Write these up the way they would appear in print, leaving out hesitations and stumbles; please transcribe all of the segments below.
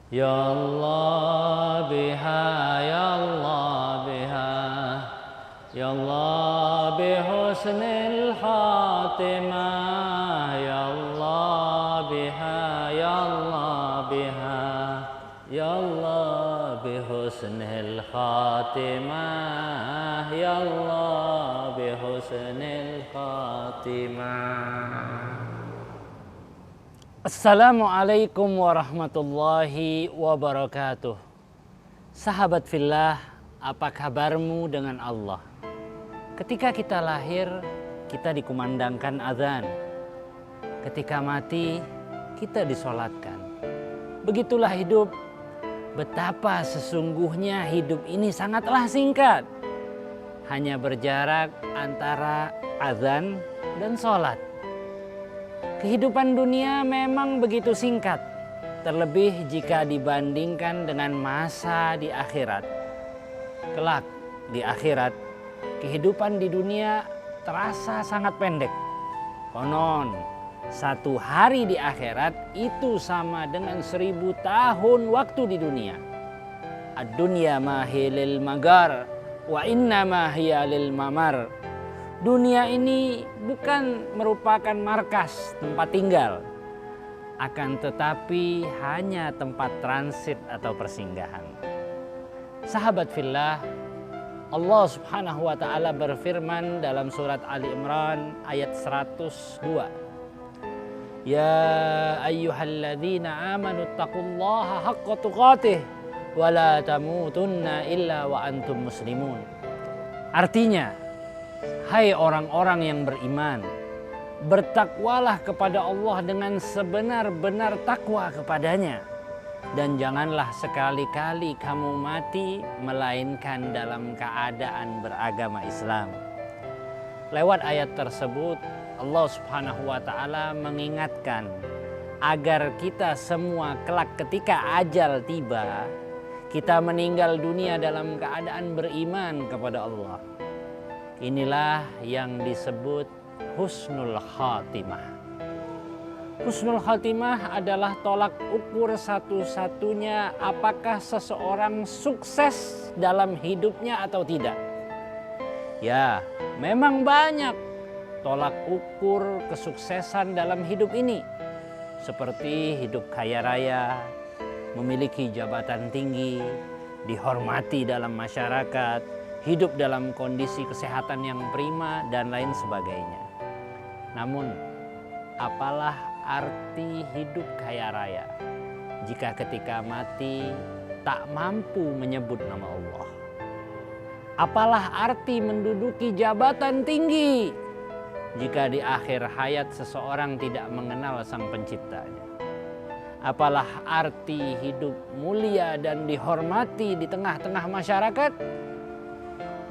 Ya Allah biha, ya Allah biha, ya Allah bihusnil khatimah, ya Allah biha, ya Allah biha, ya Allah bihusnil khatimah, ya Allah bihusnil khatimah. Assalamualaikum warahmatullahi wabarakatuh. Sahabat fillah, apa kabarmu dengan Allah? Ketika kita lahir, kita dikumandangkan azan. Ketika mati, kita disolatkan. Begitulah hidup. Betapa sesungguhnya hidup ini sangatlah singkat. Hanya berjarak antara azan dan solat. Kehidupan dunia memang begitu singkat, terlebih jika dibandingkan dengan masa di akhirat. Kelak di akhirat, kehidupan di dunia terasa sangat pendek. Konon, satu hari di akhirat itu sama dengan 1000 tahun waktu di dunia. Ad-dunya mahilil magar, wa inna mahiyalil mamar. Dunia ini bukan merupakan markas tempat tinggal, akan tetapi hanya tempat transit atau persinggahan. Sahabat fillah, Allah Subhanahu wa taala berfirman dalam surat Ali Imran ayat 102. Ya ayyuhalladzina amanu taqullaha haqqa tuqatih wa la tamutunna illa wa antum muslimun. Artinya, hai orang-orang yang beriman, bertakwalah kepada Allah dengan sebenar-benar takwa kepadanya. Dan janganlah sekali-kali kamu mati melainkan dalam keadaan beragama Islam. Lewat ayat tersebut, Allah Subhanahu wa taala mengingatkan agar kita semua kelak ketika ajal tiba, kita meninggal dunia dalam keadaan beriman kepada Allah. Inilah yang disebut husnul khatimah. Husnul khatimah adalah tolak ukur satu-satunya apakah seseorang sukses dalam hidupnya atau tidak. Ya, memang banyak tolak ukur kesuksesan dalam hidup ini. Seperti hidup kaya raya, memiliki jabatan tinggi, dihormati dalam masyarakat, hidup dalam kondisi kesehatan yang prima, dan lain sebagainya. Namun, apalah arti hidup kaya raya jika ketika mati tak mampu menyebut nama Allah? Apalah arti menduduki jabatan tinggi jika di akhir hayat seseorang tidak mengenal Sang Penciptanya? Apalah arti hidup mulia dan dihormati di tengah-tengah masyarakat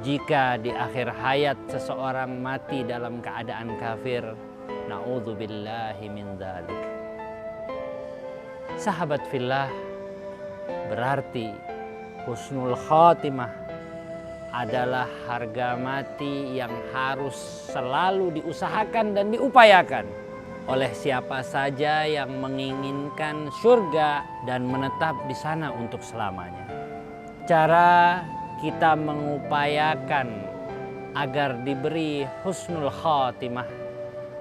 jika di akhir hayat seseorang mati dalam keadaan kafir? Na'udzubillahi min dzalik. Sahabat fillah, berarti husnul khatimah adalah harga mati yang harus selalu diusahakan dan diupayakan oleh siapa saja yang menginginkan surga dan menetap di sana untuk selamanya. Cara kita mengupayakan agar diberi husnul khatimah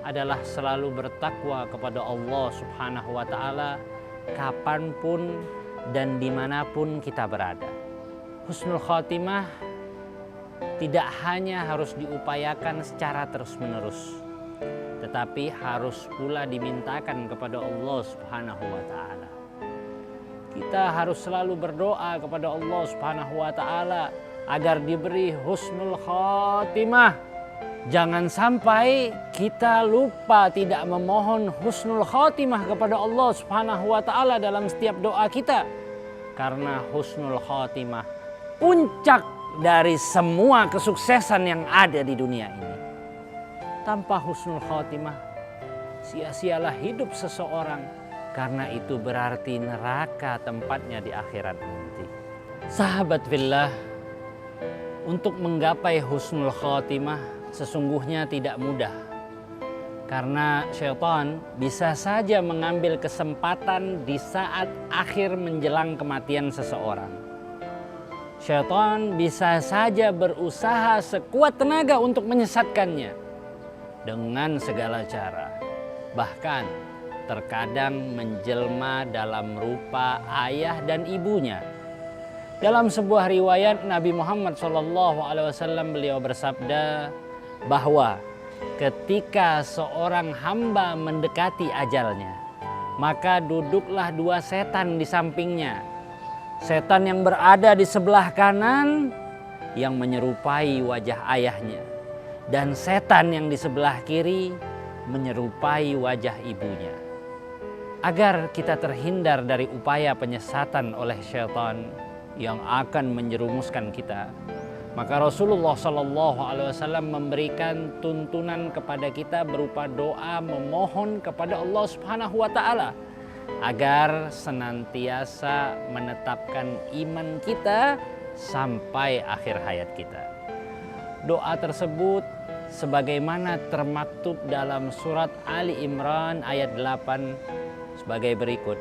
adalah selalu bertakwa kepada Allah Subhanahu wa taala kapanpun dan dimanapun kita berada. Husnul khatimah tidak hanya harus diupayakan secara terus-menerus, tetapi harus pula dimintakan kepada Allah Subhanahu wa taala. Kita harus selalu berdoa kepada Allah Subhanahu wa taala agar diberi husnul khatimah. Jangan sampai kita lupa tidak memohon husnul khatimah kepada Allah Subhanahu wa taala dalam setiap doa kita. Karena husnul khatimah puncak dari semua kesuksesan yang ada di dunia ini. Tanpa husnul khatimah, sia-sialah hidup seseorang, karena itu berarti neraka tempatnya di akhirat nanti. Sahabat fillah, untuk menggapai husnul khatimah sesungguhnya tidak mudah. Karena syaitan bisa saja mengambil kesempatan di saat akhir menjelang kematian seseorang. Syaitan bisa saja berusaha sekuat tenaga untuk menyesatkannya dengan segala cara. Bahkan terkadang menjelma dalam rupa ayah dan ibunya. Dalam sebuah riwayat Nabi Muhammad SAW beliau bersabda bahwa ketika seorang hamba mendekati ajalnya, maka duduklah dua setan di sampingnya. Setan yang berada di sebelah kanan yang menyerupai wajah ayahnya, dan setan yang di sebelah kiri menyerupai wajah ibunya. Agar kita terhindar dari upaya penyesatan oleh syaitan yang akan menjerumuskan kita, maka Rasulullah SAW memberikan tuntunan kepada kita berupa doa memohon kepada Allah Subhanahu wa Ta'ala agar senantiasa menetapkan iman kita sampai akhir hayat kita. Doa tersebut sebagaimana termaktub dalam surat Ali Imran ayat 8 sebagai berikut.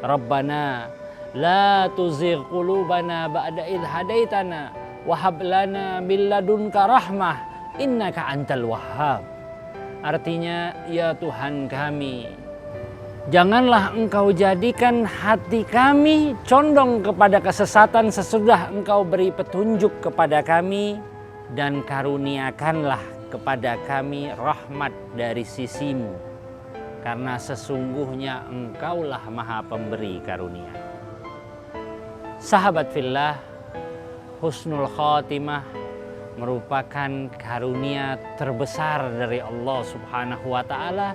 Rabbana la tuzigh qulubana ba'da idh hadaitana wahab lana min ladunka rahmah innaka antal wahhab. Artinya, ya Tuhan kami, janganlah Engkau jadikan hati kami condong kepada kesesatan sesudah Engkau beri petunjuk kepada kami, dan karuniakanlah kepada kami rahmat dari sisimu, karena sesungguhnya Engkaulah Maha Pemberi karunia. Sahabat fillah, husnul khatimah merupakan karunia terbesar dari Allah Subhanahu wa Ta'ala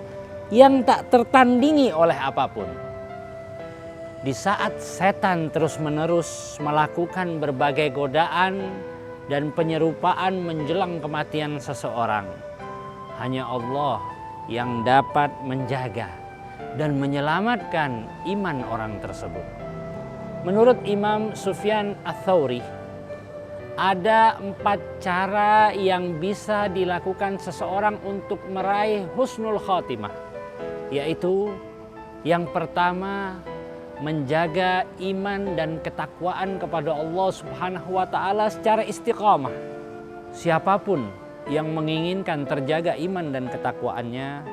yang tak tertandingi oleh apapun. Di saat setan terus-menerus melakukan berbagai godaan dan penyerupaan menjelang kematian seseorang, hanya Allah yang dapat menjaga dan menyelamatkan iman orang tersebut. Menurut Imam Sufyan Ats-Tsauri, ada 4 cara yang bisa dilakukan seseorang untuk meraih husnul khatimah, yaitu yang pertama, menjaga iman dan ketakwaan kepada Allah Subhanahu wa Ta'ala secara istiqamah. Siapapun yang menginginkan terjaga iman dan ketakwaannya,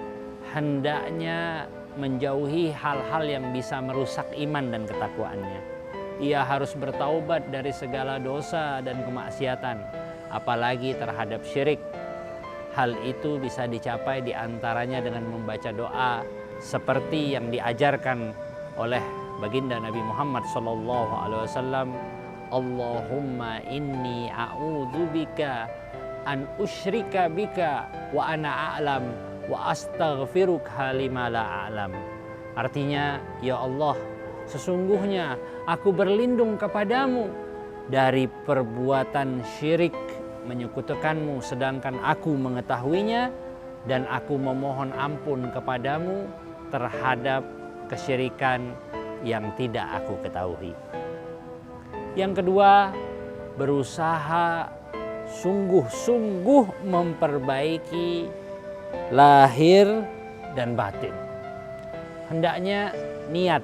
hendaknya menjauhi hal-hal yang bisa merusak iman dan ketakwaannya. Ia harus bertaubat dari segala dosa dan kemaksiatan, apalagi terhadap syirik. Hal itu bisa dicapai diantaranya dengan membaca doa seperti yang diajarkan oleh baginda Nabi Muhammad SAW. Allahumma inni a'udzubika an usyrika bika wa ana a'lam wa astaghfiruka lima la a'lam. Artinya, ya Allah, sesungguhnya aku berlindung kepadamu dari perbuatan syirik, menyekutukanmu sedangkan aku mengetahuinya, dan aku memohon ampun kepadamu terhadap kesyirikan yang tidak aku ketahui. Yang kedua, berusaha sungguh-sungguh memperbaiki lahir dan batin. Hendaknya niat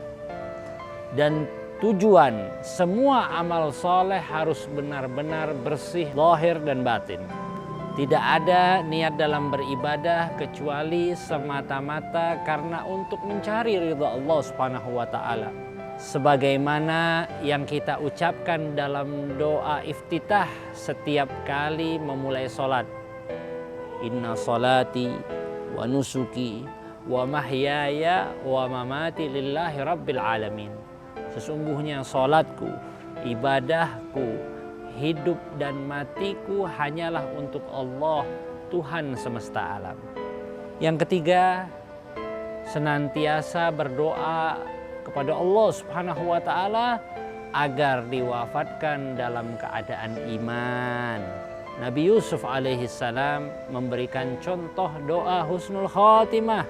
dan tujuan semua amal soleh harus benar-benar bersih zahir dan batin. Tidak ada niat dalam beribadah kecuali semata-mata karena untuk mencari ridha Allah Subhanahu wa Ta'ala. Sebagaimana yang kita ucapkan dalam doa iftitah setiap kali memulai sholat. Inna sholati wa nusuki wa mahyaya wa mamati lillahi rabbil alamin. Sesungguhnya sholatku, ibadahku, hidup dan matiku hanyalah untuk Allah, Tuhan semesta alam. Yang ketiga, senantiasa berdoa kepada Allah Subhanahu wa Ta'ala agar diwafatkan dalam keadaan iman. Nabi Yusuf alaihissalam memberikan contoh doa husnul khatimah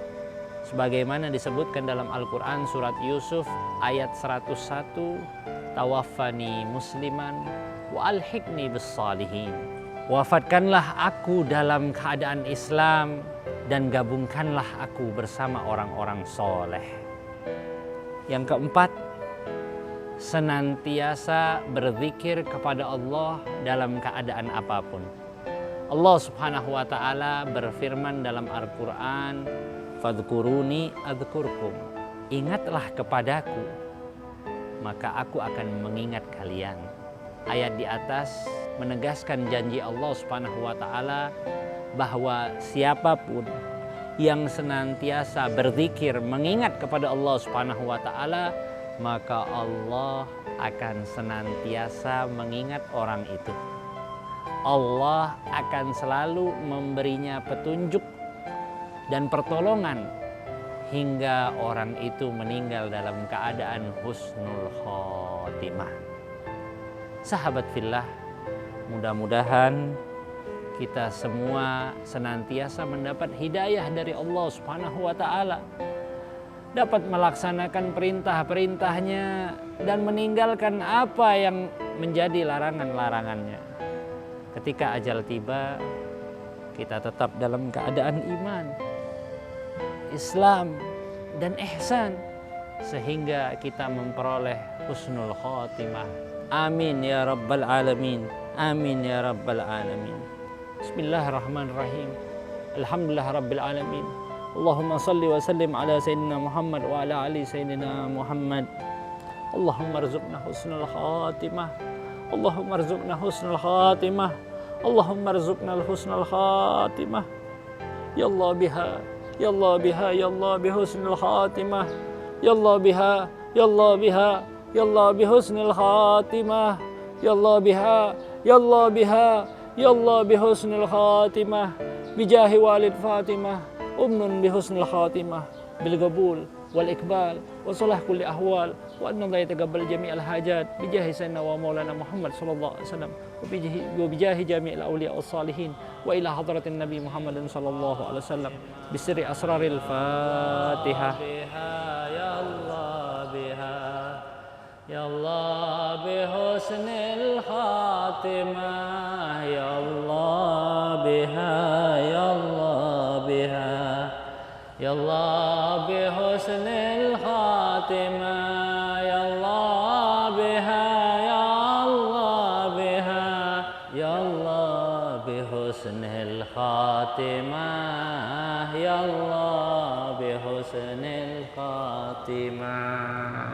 sebagaimana disebutkan dalam Al-Quran surat Yusuf ayat 101, tawaffani musliman wa alhiqni bis salihin. Wafatkanlah aku dalam keadaan Islam dan gabungkanlah aku bersama orang-orang soleh. Yang keempat, senantiasa berzikir kepada Allah dalam keadaan apapun. Allah Subhanahu wa ta'ala berfirman dalam Al-Quran, "Fadhkuruni adzkurkum." Ingatlah kepadaku, maka aku akan mengingat kalian. Ayat di atas menegaskan janji Allah Subhanahu wa ta'ala bahwa siapapun yang senantiasa berzikir mengingat kepada Allah Subhanahu wa ta'ala, maka Allah akan senantiasa mengingat orang itu. Allah akan selalu memberinya petunjuk dan pertolongan hingga orang itu meninggal dalam keadaan husnul khotimah. Sahabat fillah, mudah-mudahan kita semua senantiasa mendapat hidayah dari Allah Subhanahu wa ta'ala, dapat melaksanakan perintah-perintahnya dan meninggalkan apa yang menjadi larangan-larangannya. Ketika ajal tiba, kita tetap dalam keadaan iman, Islam, dan ihsan, sehingga kita memperoleh husnul khotimah. Amin ya rabbal alamin. Amin ya rabbal alamin. Bismillahirrahmanirrahim. Alhamdulillah rabbil alamin. Allahumma salli wa sallim ala sayyidina Muhammad wa ala ali sayyidina Muhammad. Allahumma rzuqna husnul khatimah. Allahumma rzuqna husnul khatimah. Allahumma rzuqna husnul khatimah. Ya Allah biha, ya Allah biha, ya Allah bihusnul khatimah. Ya Allah biha, ya Allah biha, ya Allah bihusnul khatimah. Ya Allah biha, ya Allah biha, ya Allah bihusnul khatimah. Bijahi walid Fatimah, umnun bihusnul khatimah, bil qabul wal ikbal wa salah kulli ahwal wa anna Allah yataqabbal jami'al hajat bijahi sayyidina wa maulana Muhammad sallallahu alaihi wasallam wa bijahi jami'il awliya was salihin wa ila hadratin nabi Muhammadin sallallahu alaihi wasallam bisirri asraril Fatihah. Ya Allah biha, ya Allah bihusnil khatimah. Ya Allah biha, ya Allah biha, ya Allah bihusnil khatimah. Ya Allah biha, ya Allah biha, ya Allah bihusnil khatimah. Ya Allah bihusnil khatimah.